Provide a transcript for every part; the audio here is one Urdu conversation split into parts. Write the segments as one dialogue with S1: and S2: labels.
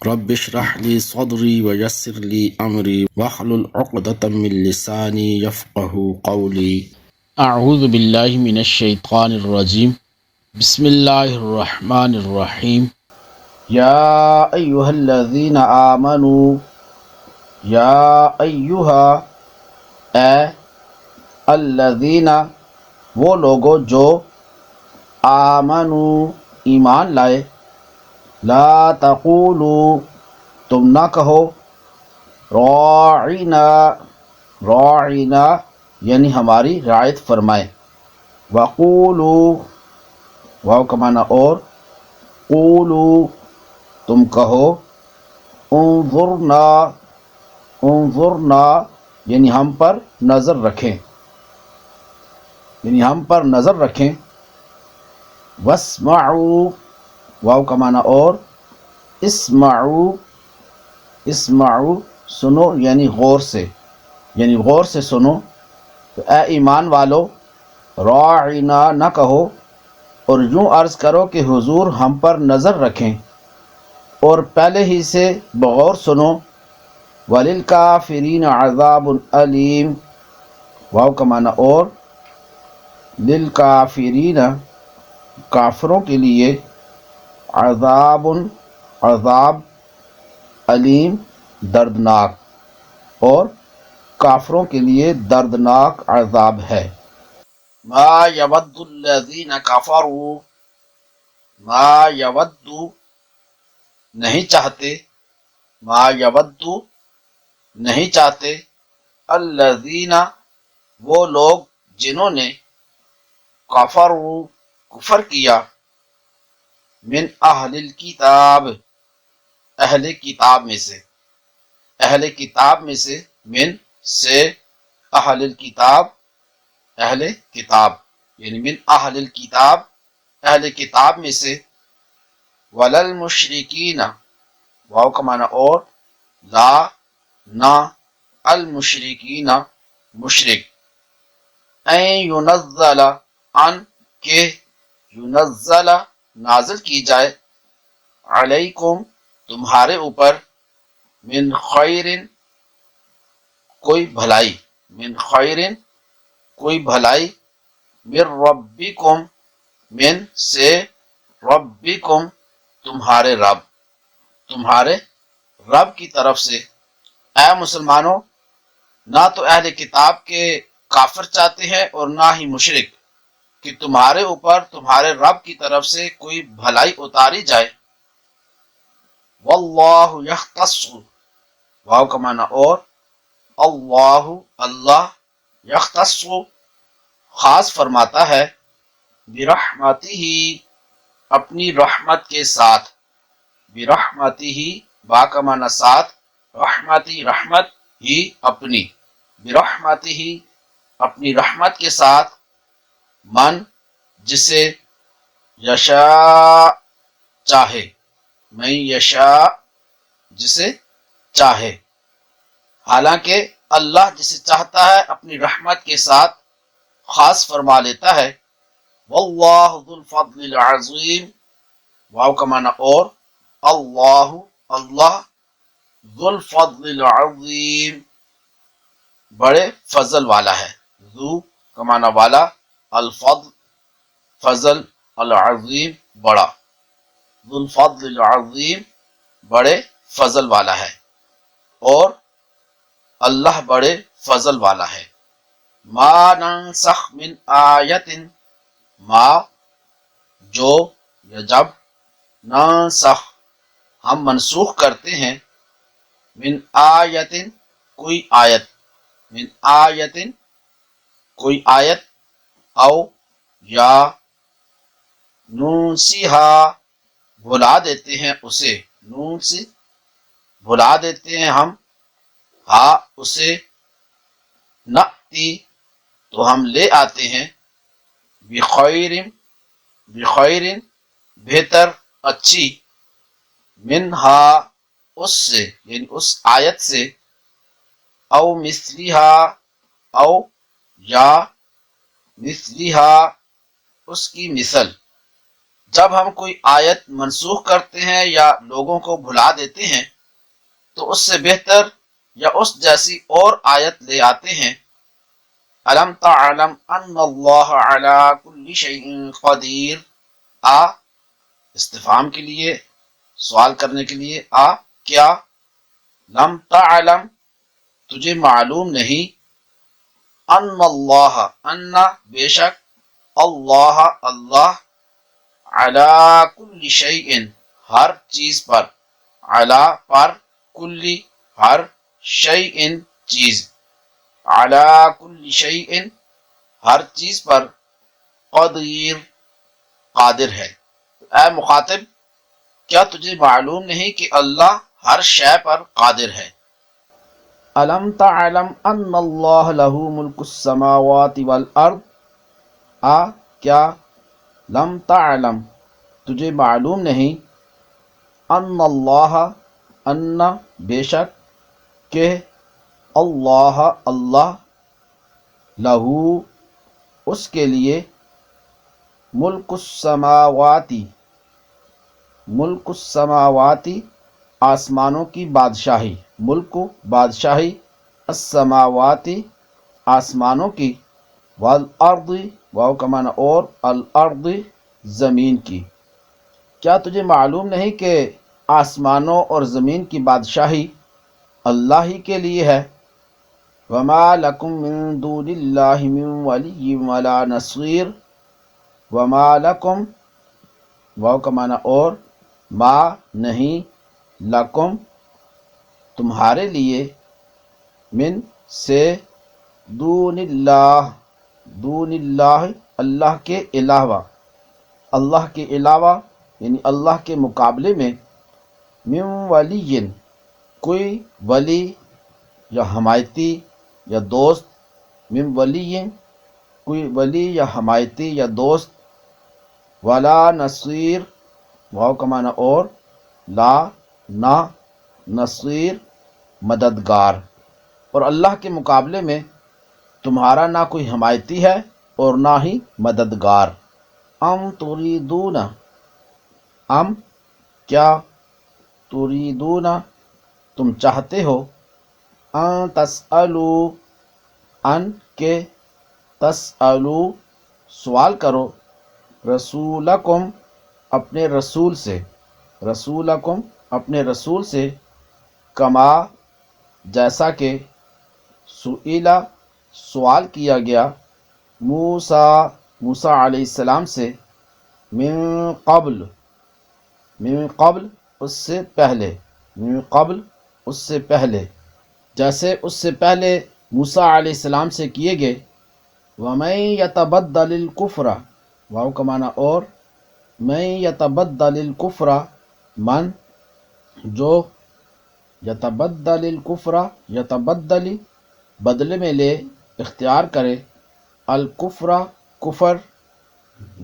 S1: رب اشرح لي صدري ويسر لي أمري واحلل عقدة من لساني يفقه قولي. اعوذ باللہ من الشیطان الرجیم. بسم اللہ الرحمن الرحیم. یا ایہا الذین آمنوا، یا ایہا اے الذین وہ لوگو جو آمنوا ایمان لائے، لا تقولوا تم نہ کہو راعنا، راعنا یعنی ہماری رعایت فرمائے، وقولوا واو کا معنی اور، قولوا تم کہو، انظرنا، انظرنا یعنی ہم پر نظر رکھیں، یعنی ہم پر نظر رکھیں، واسمعوا واو کا معنی اور، اسمعوا، اسمعوا سنو یعنی غور سے، یعنی غور سے سنو. تو اے ایمان والو راعنا نہ کہو، اور یوں عرض کرو کہ حضور ہم پر نظر رکھیں، اور پہلے ہی سے بغور سنو. وَلِلْكَافِرِينَ عَذَابٌ أَلِيمٌ واو کا معنی اور، للکافرین کافروں کے لیے، عذاب عذاب، علیم دردناک، اور کافروں کے لیے دردناک عذاب ہے. ما یود الذین کفروا، ما یود نہیں چاہتے، ما یود نہیں چاہتے، الذین وہ لوگ جنہوں نے کفروا کفر کیا، من اہل الکتاب اہل کتاب میں سے، اہل کتاب میں سے، من سے، اہل الکتاب اہل کتاب یعنی من اہل الکتاب اہل کتاب میں سے، وللمشرکین واو کا معنی اور، لا نہ، المشرکین مشرک، این ینزل ان کے، ینزل نازل کی جائے، علیکم تمہارے اوپر، من خیر کوئی بھلائی، من خیر کوئی بھلائی، من ربکم من سے، ربکم تمہارے رب، تمہارے رب کی طرف سے. اے مسلمانوں نہ تو اہل کتاب کے کافر چاہتے ہیں اور نہ ہی مشرک کہ تمہارے اوپر تمہارے رب کی طرف سے کوئی بھلائی اتاری جائے. واللہ یختص واو کا معنی اور، اللہ اللہ، یختص خاص فرماتا ہے، برحمتہ اپنی رحمت کے ساتھ، برحمتہ با کا معنی ساتھ، رحمتی رحمت ہی اپنی، برحمتہ اپنی رحمت کے ساتھ، من جسے، یشاء چاہے، من یشاء جسے چاہے، حالانکہ اللہ جسے چاہتا ہے اپنی رحمت کے ساتھ خاص فرما لیتا ہے. واللہ ذو الفضل العظیم واو کا معنی اور، اللہ اللہ، ذو الفضل العظیم بڑے فضل والا ہے، ذو کا معنی والا، الفضل فضل، العظیم بڑا، ذو الفضل العظیم بڑے فضل والا ہے، اور اللہ بڑے فضل والا ہے. ما ننسخ من آیت ما جو یا جب، ننسخ ہم منسوخ کرتے ہیں، من آیت کوئی آیت، من آیت کوئی آیت، او یا ننسیہا بھلا دیتے ہیں اسے، ننسی بھلا دیتے ہیں ہم، ہاں اسے، نأتی تو ہم لے آتے ہیں، بخیر بخیر بہتر اچھی، منہا اس سے یعنی اس آیت سے، او مثلیہا او یا مثلیہا اس کی مثل، جب ہم کوئی آیت منسوخ کرتے ہیں یا لوگوں کو بھلا دیتے ہیں تو اس سے بہتر یا اس جیسی اور آیت لے آتے ہیں۔ الم تعلم ان اللہ علی کل شیء قدیر، استفہام کے لیے، سوال کرنے کے لیے، کیا، لم تعلم تجھے معلوم نہیں، ان اللہ ان بے شک، اللہ اللہ، علی کل شیء ہر چیز پر، علی پر، کلی ہر، شیء چیز، علی کل شیء ہر چیز پر، قدیر قادر ہے۔ اے مخاطب، کیا تجھے معلوم نہیں کہ اللہ ہر شے پر قادر ہے؟ الم تعلم ان اللہ لہ ملک السماوات والارض، کیا، لم تعلم تجھے معلوم نہیں، ان اللہ ان بے شک، کہ، اللہ اللہ، لہو اس کے لیے، ملک السماواتی ملک السماواتی آسمانوں کی بادشاہی، ملک بادشاہی، السماواتی آسمانوں کی، والارض واو کا معنی اور، الارض زمین کی۔ کیا تجھے معلوم نہیں کہ آسمانوں اور زمین کی بادشاہی اللہ ہی کے لیے ہے؟ وما لکم من دون اللہ من ولی ولا نصیر، وما لکم واو کا معنی اور، ما نہیں، لکم تمہارے لیے، من سے، دون اللہ دون اللہ اللہ کے علاوہ، اللہ کے علاوہ یعنی اللہ کے مقابلے میں، من ولی کوئی ولی یا حمایتی یا دوست، من ولی کوئی ولی یا حمایتی یا دوست، ولا نصیر واو کا معنی اور، لا نہ، نصیر مددگار، اور اللہ کے مقابلے میں تمہارا نہ کوئی حمایتی ہے اور نہ ہی مددگار۔ ام تریدون ام کیا، تریدون تم چاہتے ہو، ان تسألو ان کے، تسألو سوال کرو، رسولکم اپنے رسول سے، رسولکم اپنے رسول سے، کما جیسا کہ، سئیلا سوال کیا گیا، موسیٰ علیہ السلام سے، من قبل اس سے پہلے، من قبل اس سے پہلے، جیسے اس سے پہلے موسیٰ علیہ السلام سے کیے گئے۔ وَمَن يَتَبَدَّلِ الْكُفْرَ واو کا معنی اور، من يَتَبَدَّلِ الْكُفْرَ من جو، یتبدل الکفر یتبدل بدلے میں لے، اختیار کرے، الکفر کفر،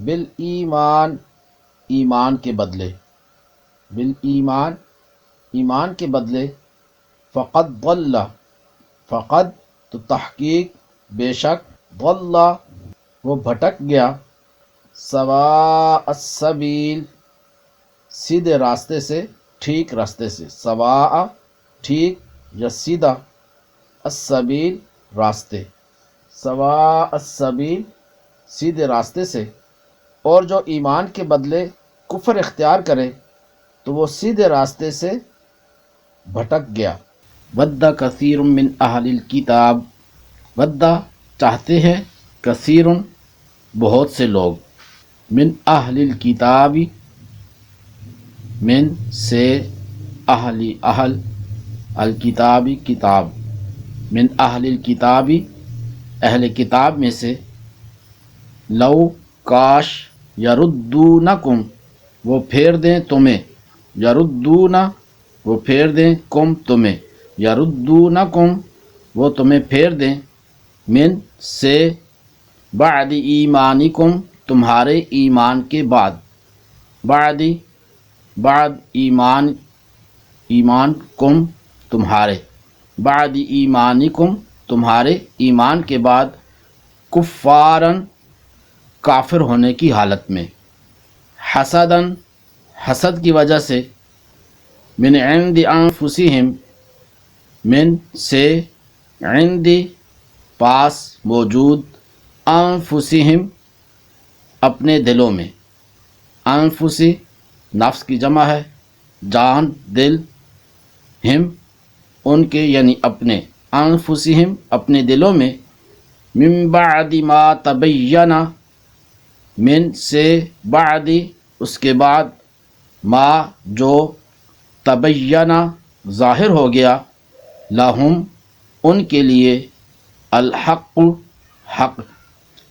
S1: بالایمان ایمان کے بدلے، بالایمان ایمان کے بدلے، فقد ضل فقد تو تحقیق بے شک، ضل وہ بھٹک گیا، سواء السبیل سیدھے راستے سے، ٹھیک راستے سے، سواء ٹھیک یا سیدھا، السبیل راستے، سواء السبیل سیدھے راستے سے، اور جو ایمان کے بدلے کفر اختیار کرے تو وہ سیدھے راستے سے بھٹک گیا۔ ود کثیر من اہل الکتاب، ود چاہتے ہیں، کثیر بہت سے لوگ، من اہل الکتاب من سے، اہل الکتابی کتاب، من اہل الکتابی اہل کتاب میں سے، لو کاش، یردونکم وہ پھیر دیں تمہیں، یردون وہ پھیر دیں، کم تمہیں، یردونکم وہ تمہیں پھیر دیں، من سے، بعد ایمانکم تمہارے ایمان کے بعد، بعد ایمان کم تمہارے، بعد ایمانکم تمہارے ایمان کے بعد، کفارن کافر ہونے کی حالت میں، حسدن حسد کی وجہ سے، من عند انفسہم من سے، عند پاس موجود، انفسہم اپنے دلوں میں، انفسی نفس کی جمع ہے، جان دل، ہم ان کے یعنی اپنے، انفسہم اپنے دلوں میں، من بعد ما تبین من سے، بعد اس کے بعد، ما جو، تبین ظاہر ہو گیا، لہم ان کے لیے، الحق حق۔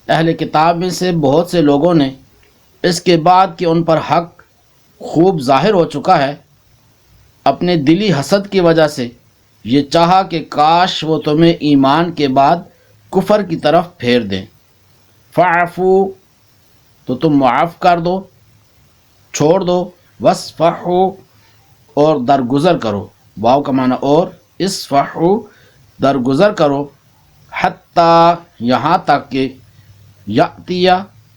S1: اہل کتاب میں سے بہت سے لوگوں نے اس کے بعد کہ ان پر حق خوب ظاہر ہو چکا ہے، اپنے دلی حسد کی وجہ سے یہ چاہا کہ کاش وہ تمہیں ایمان کے بعد کفر کی طرف پھیر دیں۔ فاعفو تو تم معاف کر دو، چھوڑ دو، واسفحوا اور درگزر کرو، واو کا معنی اور، اسفحوا درگزر کرو، حتیٰ یہاں تک کہ، یأتیہ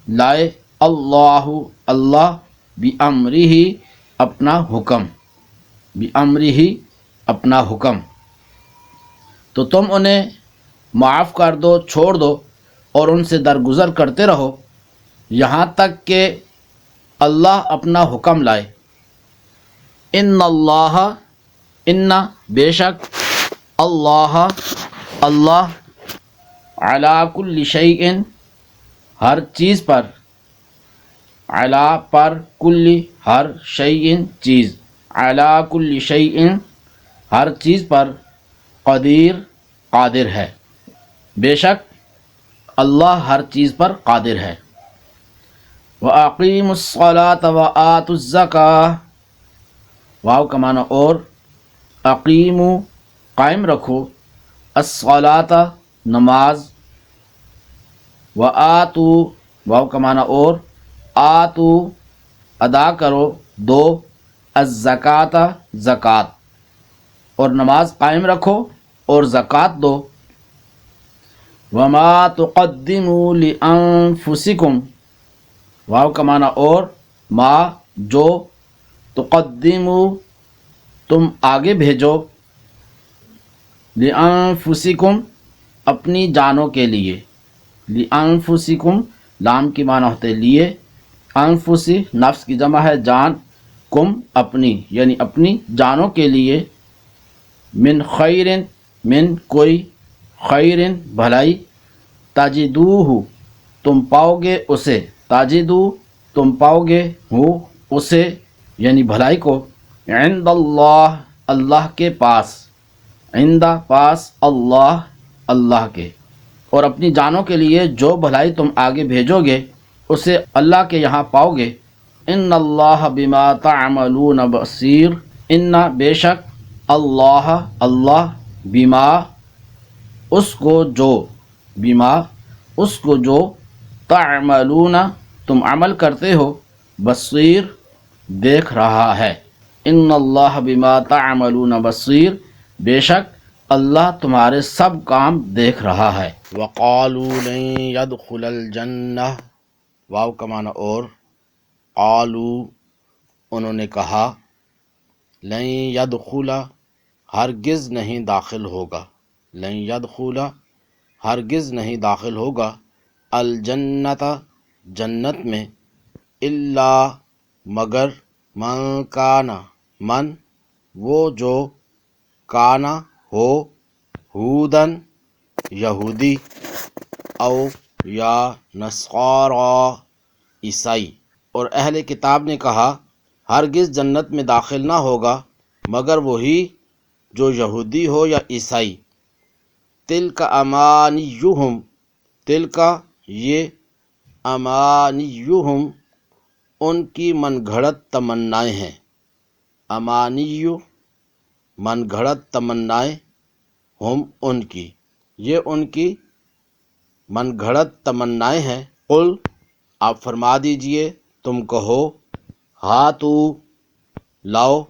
S1: لائے، اللہ اللہ، بامرہ اپنا حکم، بامرہ اپنا حکم۔ تو تم انہیں معاف کر دو، چھوڑ دو اور ان سے درگزر کرتے رہو یہاں تک کہ اللہ اپنا حکم لائے۔ ان اللہ، ان بے شک، اللہ اللہ، علی کل شیء ہر چیز پر، علی پر، کل ہر، شیء چیز، علی کل شیء ہر چیز پر، قدیر قادر ہے، بے شک اللہ ہر چیز پر قادر ہے۔ وَأَقِیمُوا الصَّلَاةَ وَآتُوا الزَّکَاةَ، واو کا معنی اور، اقیمو قائم رکھو، الصلاۃ نماز، وآتوا واو کا معنی اور، آتو ادا کرو، دو، الزکوٰۃ زکوٰۃ، اور نماز قائم رکھو اور زکوٰۃ دو۔ وما تقدموا لانفسکم، واو کا معنی اور، ما جو، تقدموا تم آگے بھیجو، لانفسکم اپنی جانوں کے لیے، لانفسکم لام کی معنی ہوتے لیے، انفسی نفس کی جمع ہے، جان، کم اپنی یعنی اپنی جانوں کے لیے، من خیر من کوئی، خیر بھلائی، تجدوہ تم پاؤ گے اسے، تجدو تم پاؤ گے، ہو اسے یعنی بھلائی کو، عند اللہ اللہ کے پاس، عند پاس، اللہ اللہ کے، اور اپنی جانوں کے لیے جو بھلائی تم آگے بھیجو گے اسے اللہ کے یہاں پاؤ گے۔ ان اللہ بما تعملون بصیر، ان بے شک، اللہ اللہ، بما اس کو جو، بما اس کو جو، تعملون تم عمل کرتے ہو، بصیر دیکھ رہا ہے۔ ان اللہ بما تعملون بصیر، بے شک اللہ تمہارے سب کام دیکھ رہا ہے۔ وقالوا لن يدخل الجنہ، واو کا معنی اور، قالوا انہوں نے کہا، لن يدخل ہرگز نہیں داخل ہوگا، لن يدخل ہرگز نہیں داخل ہوگا، الجنت جنت میں، الا مگر، من کانا من وہ جو، کانا ہو، ہودن یہودی، او یا نصارا عیسائی۔ اور اہل کتاب نے کہا ہرگز جنت میں داخل نہ ہوگا مگر وہی جو یہودی ہو یا عیسائی۔ تلک امانیہم، تلک یہ، امانیہم ان کی من گھڑت تمنائیں ہیں، امانیو من گھڑت تمنائیں، ہم ان کی، یہ ان کی من گھڑت تمنائیں ہیں، قل آپ فرما دیجئے، تم کہو، ہاتو لاؤ،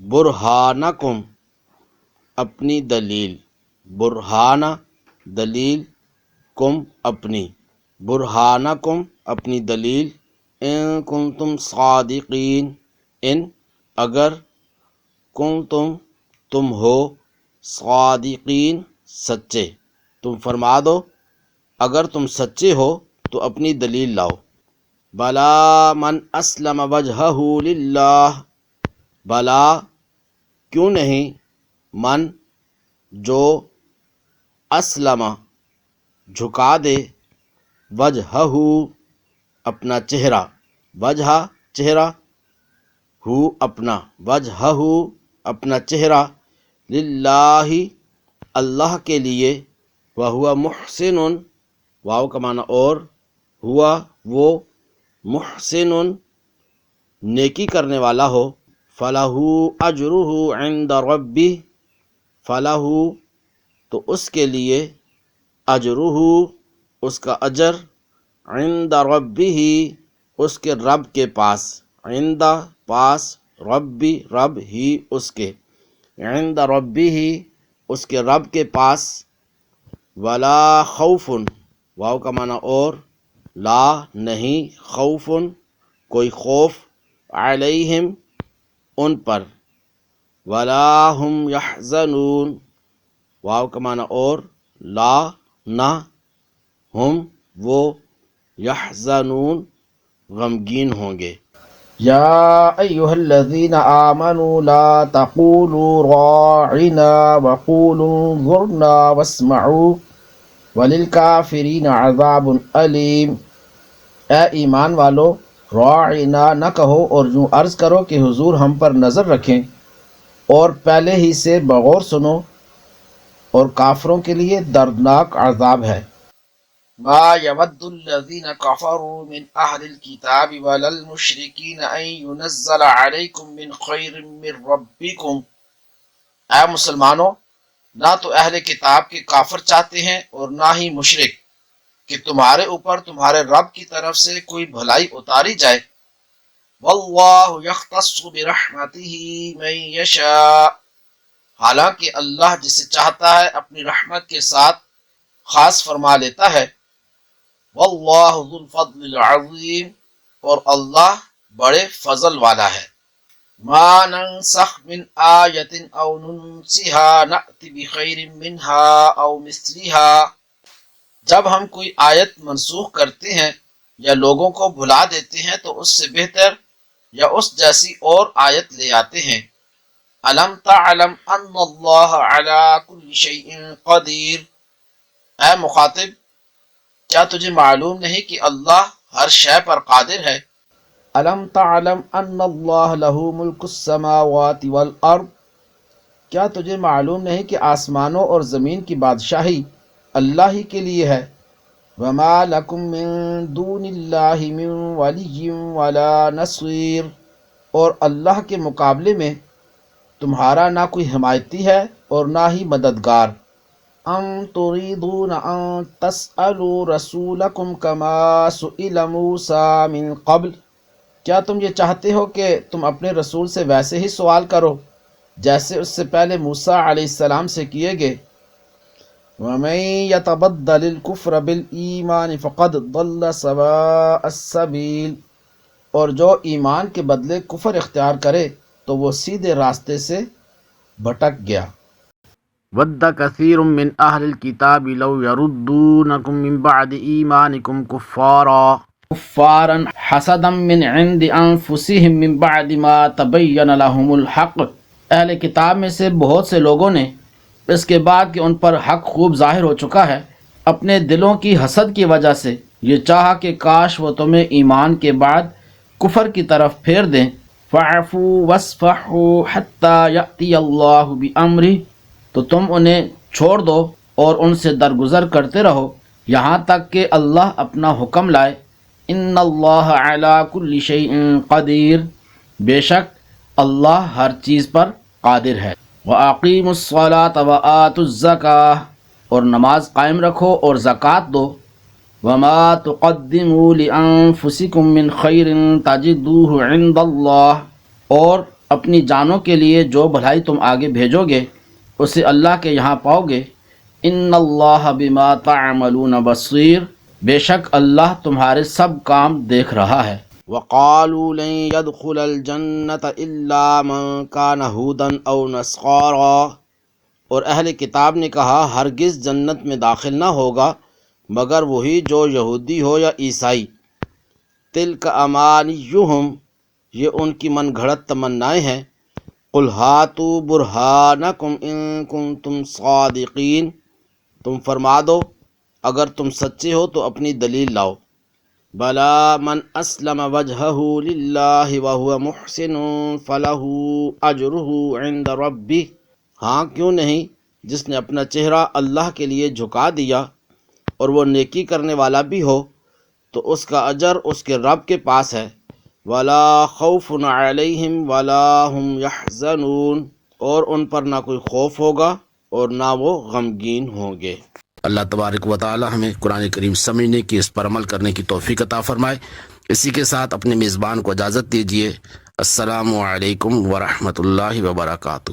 S1: برہانکم اپنی دلیل، برہانہ دلیل، کم اپنی، برہانکم اپنی دلیل، ان کنتم صادقین، ان اگر، کنتم تم ہو، صادقین سچے، تم فرما دو اگر تم سچے ہو تو اپنی دلیل لاؤ۔ بلا من اسلم وجہہ للہ، بلا کیوں نہیں، من جو اسلم جھکا دے، وجہہ اپنا چہرہ، وجہ چہرہ، ہو اپنا، وجہہ اپنا چہرہ، للہ اللہ کے لیے، وہو محسن، واو کا معنی اور، ہوا وہ، محسن نیکی کرنے والا ہو، فلہ اجرہ عند ربہ، فلہ تو اس کے لیے، اجرہ اس کا اجر، عند ربہ اس کے رب کے پاس، عند پاس، ربی رب ہی اس کے، عند ربہ اس کے رب کے پاس، ولا خوف، واو کا معنی اور، لا نہیں، خوف کوئی خوف، علیہم ان پر، ولا ہم یحزنون، واو کا معنی اور، لا نہ، ہم وہ، یحزنون غمگین ہوں گے۔ یا ایہا الذین آمنوا لا تقولوا راعنا وقولوا انظرنا واسمعوا وللکافرین عذاب علیم، اے ایمان والو راعنا نہ کہو اور یوں عرض کرو کہ حضور ہم پر نظر رکھیں، اور پہلے ہی سے بغور سنو، اور کافروں کے لیے دردناک عذاب ہے۔ ما يود الذين كفروا من أهل الكتاب ولا المشركين أن ينزل عليكم من خير من ربكم، اے مسلمانوں نہ تو اہل کتاب کے کافر چاہتے ہیں اور نہ ہی مشرک کہ تمہارے اوپر تمہارے رب کی طرف سے کوئی بھلائی اتاری جائے۔ واللہ یختص برحمتہ من یشاء، حالانکہ اللہ جسے چاہتا ہے اپنی رحمت کے ساتھ خاص فرما لیتا ہے۔ واللہ ذو الفضل العظیم، اور اللہ بڑے فضل والا ہے۔ ما ننسخ من آیت او ننسها نأتی بخیر منها او مثلها، جب ہم کوئی آیت منسوخ کرتے ہیں یا لوگوں کو بھلا دیتے ہیں تو اس سے بہتر یا اس جیسی اور آیت لے آتے ہیں۔ الم تعلم ان اللہ علی کل شیء قدیر، اے مخاطب کیا تجھے معلوم نہیں کہ اللہ ہر شے پر قادر ہے۔ الم تعلم ان اللہ لہ ملک السماوات والارض، کیا تجھے معلوم نہیں کہ آسمانوں اور زمین کی بادشاہی اللہ ہی کے لیے ہے۔ وما لکم من دون اللہ من ولی ولا نصیر، اور اللہ کے مقابلے میں تمہارا نہ کوئی حمایتی ہے اور نہ ہی مددگار۔ ام تريدون ان تسألوا رسولکم کما سئل موسیٰ من قبل، کیا تم یہ چاہتے ہو کہ تم اپنے رسول سے ویسے ہی سوال کرو جیسے اس سے پہلے موسیٰ علیہ السلام سے کیے گئے۔ ومن يتبدل الكفر بالایمان فقد ضل سواء السبیل، اور جو ایمان کے بدلے کفر اختیار کرے تو وہ سیدھے راستے سے بھٹک گیا۔ ود کثیر من اہل الکتاب لو یردونکم من بعد ایمانکم کفارا حسدا من عند انفسہم من بعد ما تبین لہم الحق، اہل کتاب میں سے بہت سے لوگوں نے اس کے بعد کہ ان پر حق خوب ظاہر ہو چکا ہے، اپنے دلوں کی حسد کی وجہ سے یہ چاہا کہ کاش وہ تمہیں ایمان کے بعد کفر کی طرف پھیر دیں۔ فاعفوا واصفحوا حتی یأتی اللہ بامرہ، تو تم انہیں چھوڑ دو اور ان سے درگزر کرتے رہو یہاں تک کہ اللہ اپنا حکم لائے۔ ان اللہ علی کل شیء قدیر، بے شک اللہ ہر چیز پر قادر ہے۔ وَأَقِيمُوا الصَّلَاةَ وَآتُوا الزَّكَاةَ، اور نماز قائم رکھو اور زکوٰۃ دو۔ وَمَا تُقَدِّمُوا لِأَنفُسِكُم مِّن خَيْرٍ تَجِدُوهُ عِندَ اللَّهِ، اور اپنی جانوں کے لیے جو بھلائی تم آگے بھیجو گے اسے اللہ کے یہاں پاؤ گے۔ ان اللہ بما تعملون بصیر، بے شک اللہ تمہارے سب کام دیکھ رہا ہے۔ وقالوا لن يدخل الجنة الا من كان هودا او نصارا، اور اہل کتاب نے کہا ہرگز جنت میں داخل نہ ہوگا مگر وہی جو یہودی ہو یا عیسائی۔ تلک امانیہم، یہ ان کی من گھڑت تمنائیں ہیں۔ قل ہاتوا برہانکم ان کنتم صادقین، تم فرما دو اگر تم سچے ہو تو اپنی دلیل لاؤ۔ بلا من اسلم وجہہ للہ وہو محسن فلہ اجرہ عند ربہ، ہاں کیوں نہیں، جس نے اپنا چہرہ اللہ کے لیے جھکا دیا اور وہ نیکی کرنے والا بھی ہو تو اس کا اجر اس کے رب کے پاس ہے۔ ولا خوف علیہم ولا هم یحزنون، اور ان پر نہ کوئی خوف ہوگا اور نہ وہ غمگین ہوں گے۔ اللہ تبارک و تعالی ہمیں قرآن کریم سمجھنے کی، اس پر عمل کرنے کی توفیق عطا فرمائے۔ اسی کے ساتھ اپنے میزبان کو اجازت دیجیے۔ السلام علیکم ورحمۃ اللہ وبرکاتہ۔